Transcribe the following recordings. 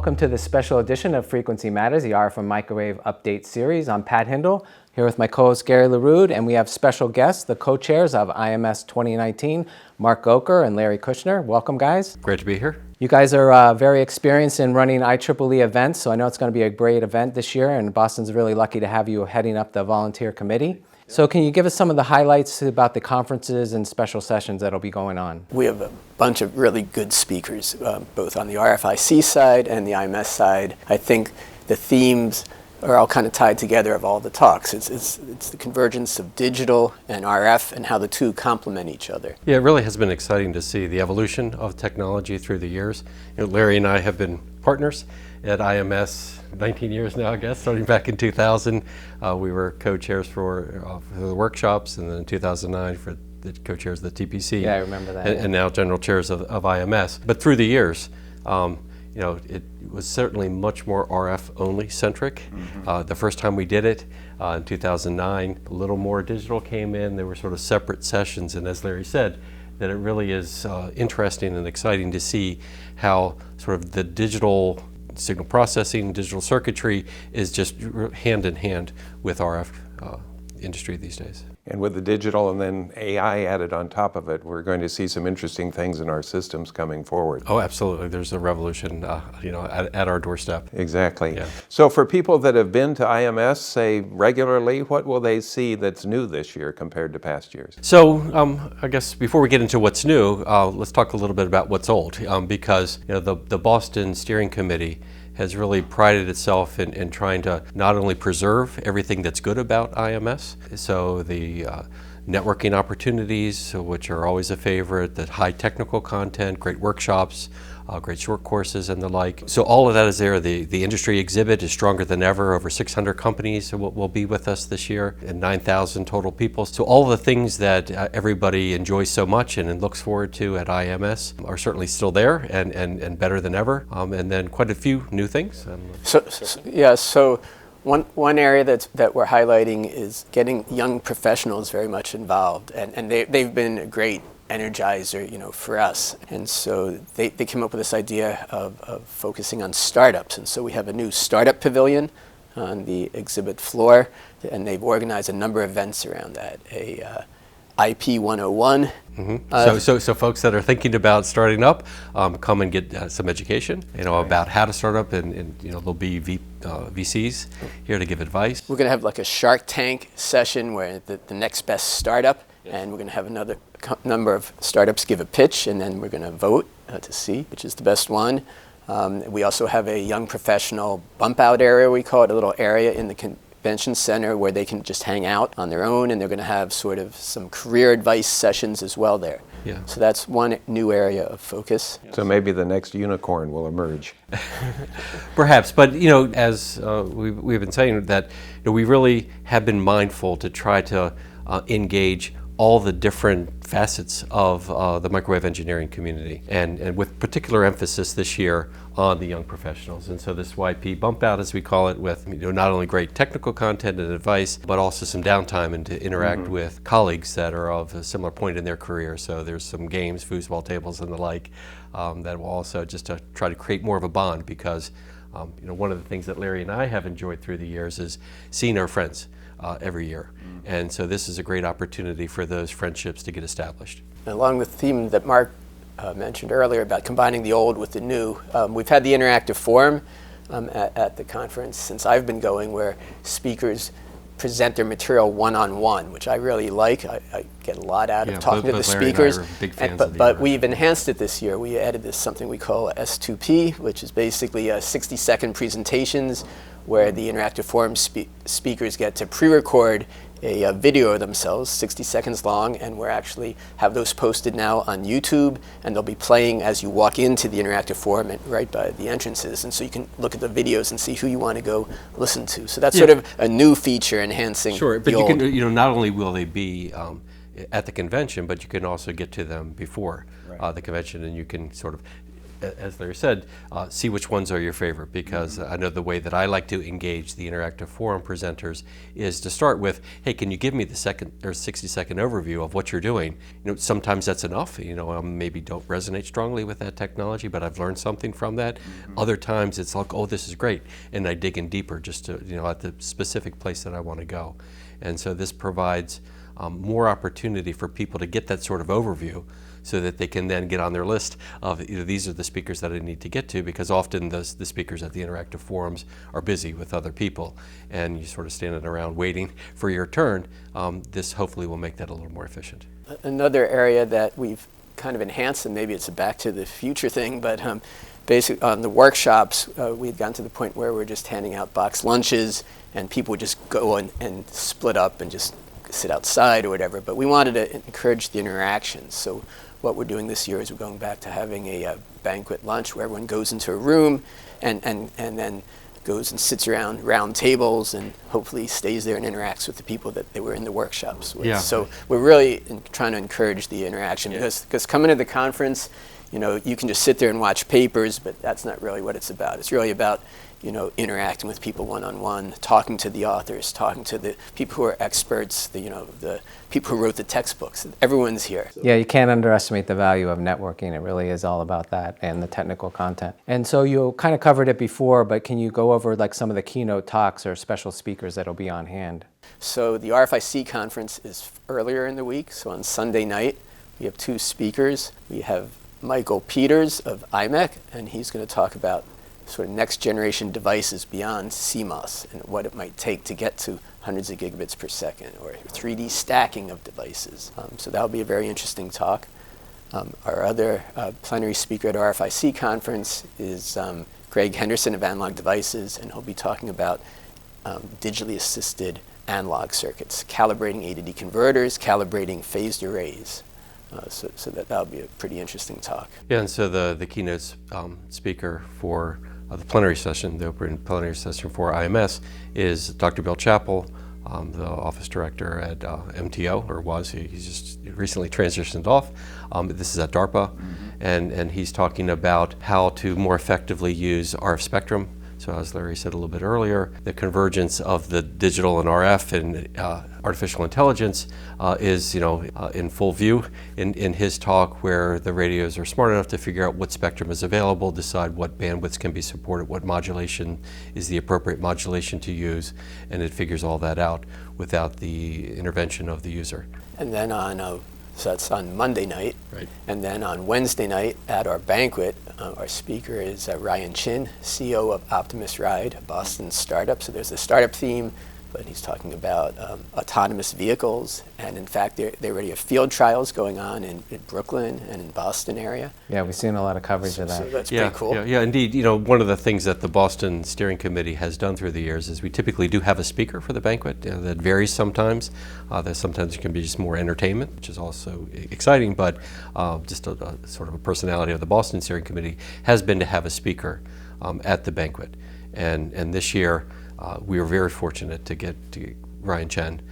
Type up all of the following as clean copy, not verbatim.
Welcome to this special edition of Frequency Matters, the RF and Microwave Update Series. I'm Pat Hindle, here with my co-host Gary Lerude, and we have special guests, the co-chairs of IMS 2019, Mark Gouker and Larry Kushner. Welcome, guys. Great to be here. You guys are very experienced in running IEEE events, so I know it's going to be a great event this year, and Boston's really lucky to have you heading up the volunteer committee. So can you give us some of the highlights about the conferences and special sessions that'll be going on? We have a bunch of really good speakers, both on the RFIC side and the IMS side. I think the themes are all kind of tied together of all the talks. It's the convergence of digital and RF and how the two complement each other. Yeah, it really has been exciting to see the evolution of technology through the years. You know, Larry and I have been partners at IMS 19 years now, I guess, starting back in 2000. We were co-chairs for the workshops, and then in 2009 for the co-chairs of the TPC. Yeah, I remember that. And now general chairs of IMS. But through the years, you know, it was certainly much more RF only centric. The first time we did it in 2009, a little more digital came in. There were sort of separate sessions, and as Larry said, that it really is interesting and exciting to see how sort of the digital signal processing, digital circuitry is just hand in hand with RF industry these days. And with the digital and then AI added on top of it, we're going to see some interesting things in our systems coming forward. Oh, absolutely. There's a revolution, you know, at our doorstep. Exactly. Yeah. So for people that have been to IMS, say, regularly, what will they see that's new this year compared to past years? So I guess before we get into what's new, let's talk a little bit about what's old, because you know, the Boston Steering Committee has really prided itself in trying to not only preserve everything that's good about IMS, so the networking opportunities, which are always a favorite, the high technical content, great workshops, great short courses and the like. So all of that is there. The industry exhibit is stronger than ever. Over 600 companies will be with us this year, and 9,000 total people. So all of the things that everybody enjoys so much and looks forward to at IMS are certainly still there and better than ever. And then quite a few new things. So one area that we're highlighting is getting young professionals very much involved, and they've been a great energizer, you know, for us. And so they came up with this idea of focusing on startups. And so we have a new startup pavilion on the exhibit floor, and they've organized a number of events around that. IP 101. So folks that are thinking about starting up, come and get some education, you know, about how to start up, and you know, there'll be VCs here to give advice. We're going to have like a Shark Tank session where the next best startup, and we're going to have another number of startups give a pitch, and then we're going to vote to see which is the best one. We also have a young professional bump out area, we call it, a little area in the convention center where they can just hang out on their own, and they're going to have sort of some career advice sessions as well there. Yeah. So that's one new area of focus. So maybe the next unicorn will emerge. Perhaps, but you know, as we've been saying, that you know, we really have been mindful to try to engage all the different facets of the microwave engineering community, and with particular emphasis this year on the young professionals. And so this YP bump out, as we call it, with you know, not only great technical content and advice, but also some downtime and to interact with colleagues that are of a similar point in their career. So there's some games, foosball tables and the like, that will also just to try to create more of a bond, because you know, one of the things that Larry and I have enjoyed through the years is seeing our friends every year. And so this is a great opportunity for those friendships to get established. Along the theme that Mark mentioned earlier about combining the old with the new, we've had the interactive forum at the conference since I've been going, where speakers present their material one-on-one, which I really like. I get a lot out of talking to the speakers. But we've enhanced it this year. We added this something we call S2P, which is basically 60-second presentations where the interactive forum speakers get to pre-record a video of themselves, 60 seconds long, and we're actually have those posted now on YouTube, and they'll be playing as you walk into the interactive forum and right by the entrances, and so you can look at the videos and see who you want to go listen to. So that's sort of a new feature enhancing. Sure, but you can, you know, not only will they be at the convention, but you can also get to them before the convention, and you can sort of as Larry said, see which ones are your favorite, because I know the way that I like to engage the interactive forum presenters is to start with, hey, can you give me the 60-second overview of what you're doing? Sometimes that's enough. Maybe don't resonate strongly with that technology, but I've learned something from that. Other times it's like, oh, this is great, and I dig in deeper just to, at the specific place that I want to go. And so this provides more opportunity for people to get that sort of overview, so that they can then get on their list of, these are the speakers that I need to get to, because often the speakers at the interactive forums are busy with other people, and you sort of standing around waiting for your turn. This hopefully will make that a little more efficient. Another area that we've kind of enhanced, and maybe it's a back to the future thing, but basically on the workshops, we had gotten to the point where we're just handing out box lunches, and people would just go and split up and just sit outside or whatever, but we wanted to encourage the interaction. So what we're doing this year is we're going back to having a banquet lunch where everyone goes into a room and then goes and sits around round tables and hopefully stays there and interacts with the people that they were in the workshops with. Yeah. So we're really trying to encourage the interaction, because coming to the conference, you can just sit there and watch papers, but that's not really what it's about. It's really about interacting with people one-on-one, talking to the authors, talking to the people who are experts, the people who wrote the textbooks. Everyone's here. Yeah, you can't underestimate the value of networking. It really is all about that and the technical content. And so you kind of covered it before, but can you go over like some of the keynote talks or special speakers that'll be on hand? So the RFIC conference is earlier in the week. So on Sunday night, we have 2 speakers. We have Michael Peters of IMEC, and he's going to talk about sort of next generation devices beyond CMOS and what it might take to get to hundreds of gigabits per second, or 3D stacking of devices. So that'll be a very interesting talk. Our other plenary speaker at our RFIC conference is Greg Henderson of Analog Devices, and he'll be talking about digitally assisted analog circuits, calibrating A to D converters, calibrating phased arrays. So that'll be a pretty interesting talk. Yeah, and so the keynote speaker for the plenary session, the open plenary session for IMS, is Dr. Bill Chappell, the office director at MTO, or was. He's just recently transitioned off. This is at DARPA, and he's talking about how to more effectively use RF spectrum. So as Larry said a little bit earlier, the convergence of the digital and RF and artificial intelligence is in full view in his talk, where the radios are smart enough to figure out what spectrum is available, decide what bandwidths can be supported, what modulation is the appropriate modulation to use, and it figures all that out without the intervention of the user. And then so that's on Monday night. Right. And then on Wednesday night at our banquet, our speaker is Ryan Chin, CEO of Optimus Ride, a Boston startup. So there's a startup theme, but he's talking about autonomous vehicles. And in fact, they already have field trials going on in Brooklyn and in Boston area. Yeah, we've seen a lot of coverage of So that. that's pretty cool. Yeah, indeed. One of the things that the Boston Steering Committee has done through the years is we typically do have a speaker for the banquet. That varies sometimes. That sometimes it can be just more entertainment, which is also exciting, but just a sort of a personality of the Boston Steering Committee has been to have a speaker at the banquet. And this year, we were very fortunate to get Ryan Chen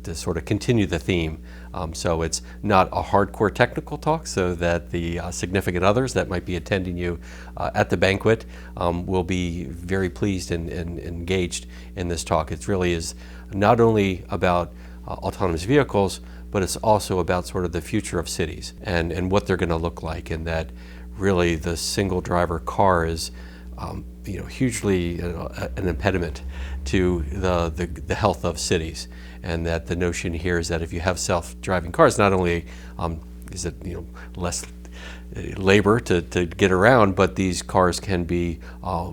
to sort of continue the theme. So it's not a hardcore technical talk, so that the significant others that might be attending you at the banquet will be very pleased and engaged in this talk. It really is not only about autonomous vehicles, but it's also about sort of the future of cities and what they're going to look like, and that really the single driver car is hugely an impediment to the health of cities, and that the notion here is that if you have self-driving cars, not only is it less labor to get around, but these cars can be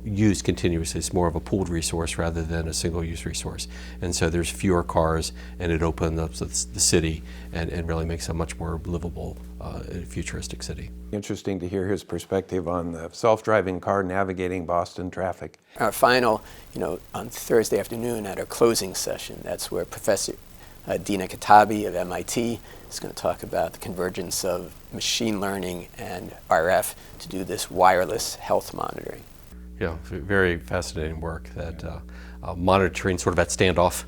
used continuously. It's more of a pooled resource rather than a single-use resource, and so there's fewer cars, and it opens up the city and really makes a much more livable, futuristic city. Interesting to hear his perspective on the self-driving car navigating Boston traffic. Our final, on Thursday afternoon at our closing session, that's where Professor Dina Katabi of MIT is going to talk about the convergence of machine learning and RF to do this wireless health monitoring. Yeah, very fascinating work that monitoring sort of at standoff,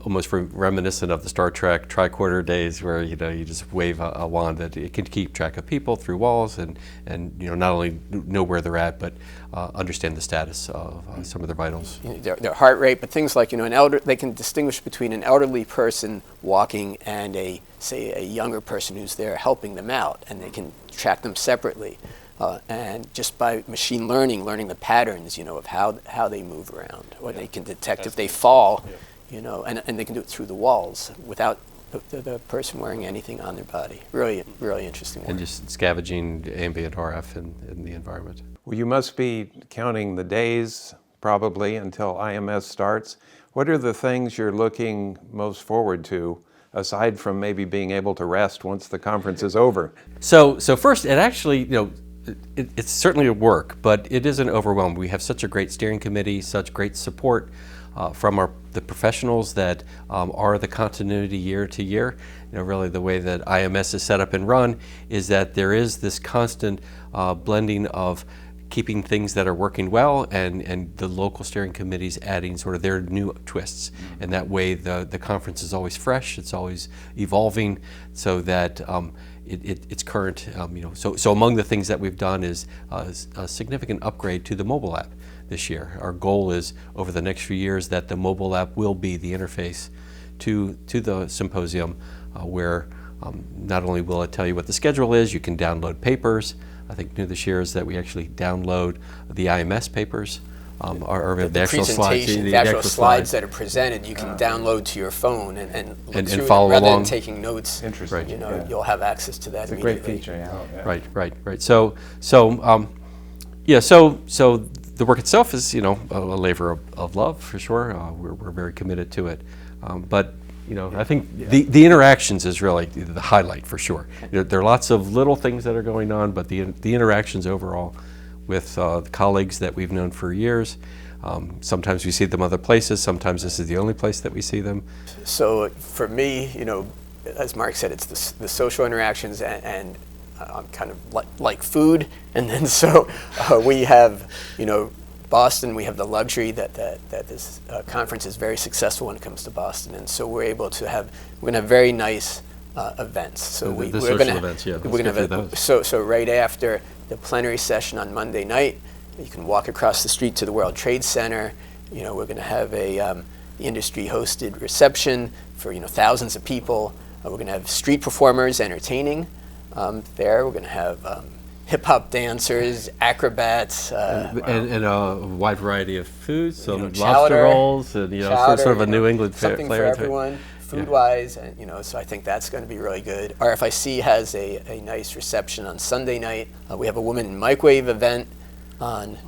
almost reminiscent of the Star Trek tricorder days where, you know, you just wave a wand that it can keep track of people through walls and you know, not only know where they're at, but understand the status of some of their vitals. You know, their heart rate, but things like, you know, they can distinguish between an elderly person walking and say a younger person who's there helping them out, and they can track them separately. And just by machine learning, learning the patterns, you know, of how they move around, or they can detect if they fall, you know, and they can do it through the walls without the person wearing anything on their body. Really, really interesting work. And just scavenging ambient RF in the environment. Well, you must be counting the days probably until IMS starts. What are the things you're looking most forward to, aside from maybe being able to rest once the conference is over? So first, it actually, you know, it's certainly a work, but it isn't overwhelming. We have such a great steering committee, such great support from the professionals that are the continuity year to year. You know, really the way that IMS is set up and run is that there is this constant blending of keeping things that are working well and the local steering committees adding sort of their new twists. And that way the conference is always fresh, it's always evolving, so that it's current. You know, so among the things that we've done is a significant upgrade to the mobile app this year. Our goal is over the next few years that the mobile app will be the interface to the symposium, where not only will it tell you what the schedule is, you can download papers. I think new this year is that we actually download the IMS papers, or the actual slides. The actual slides that are presented, you can download to your phone and look through follow rather along. than taking notes. Interesting. Right. You know, you'll have access to that. It's a great immediately. feature, yeah. Right. So the work itself is, you know, a labor of love for sure. We're very committed to it, but you know, I think the interactions is really the highlight for sure. There are lots of little things that are going on, but the interactions overall with the colleagues that we've known for years. Sometimes we see them other places. Sometimes this is the only place that we see them. So for me, you know, as Mark said, it's the social interactions and I'm kind of like food. And then so we have, you know, Boston, we have the luxury that this conference is very successful when it comes to Boston, and so we're able to have, we're going to have very nice events. So The we're social going to events, yeah, we're going to have so right after the plenary session on Monday night, you can walk across the street to the World Trade Center. You know, we're going to have a industry-hosted reception for, you know, thousands of people. We're going to have street performers entertaining there. We're going to have hip-hop dancers, acrobats. And a wide variety of foods, some you know, lobster rolls, and, you know, chowder, sort of a you know, New England something flair for to it. everyone, food-wise, and, you know, so I think that's going to be really good. RFIC has a nice reception on Sunday night. We have a woman in microwave event on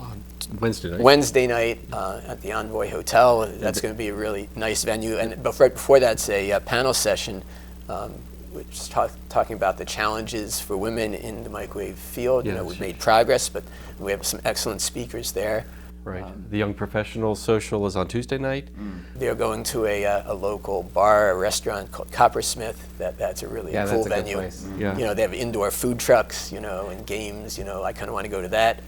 Wednesday night at the Envoy Hotel. That's going to be a really nice venue. And right before that's a panel session, which is talking about the challenges for women in the microwave field. You know, we've made progress, but we have some excellent speakers there. Right. The Young Professionals Social is on Tuesday night. They're going to a local bar, a restaurant called Coppersmith. That's a really cool that's a good venue. place. Yeah. You know, they have indoor food trucks, you know, and games. You know, I kind of want to go to that.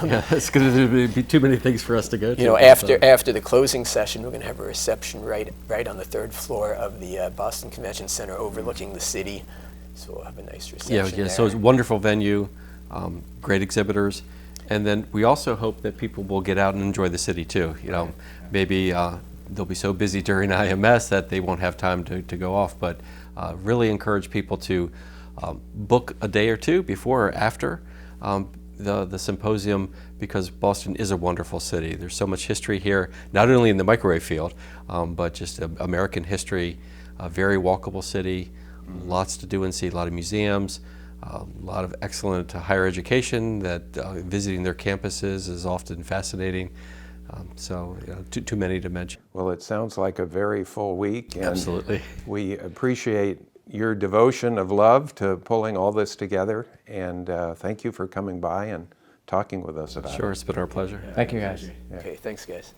Yeah, it's going to be too many things for us to go to. You know, after the closing session, we're going to have a reception right on the third floor of the Boston Convention Center, overlooking the city. So we'll have a nice reception. Yeah. there. So it's a wonderful venue, great exhibitors, and then we also hope that people will get out and enjoy the city too. You know, maybe they'll be so busy during IMS that they won't have time to go off, but really encourage people to book a day or two before or after the symposium, because Boston is a wonderful city. There's so much history here, not only in the microwave field, but just American history, a very walkable city, lots to do and see, a lot of museums, a lot of excellent higher education that visiting their campuses is often fascinating. So you know, too many to mention. Well, it sounds like a very full week. And Absolutely. we appreciate your devotion of love to pulling all this together, and thank you for coming by and talking with us about it. Sure, it's been our pleasure. Thank you, guys. Okay, thanks, guys.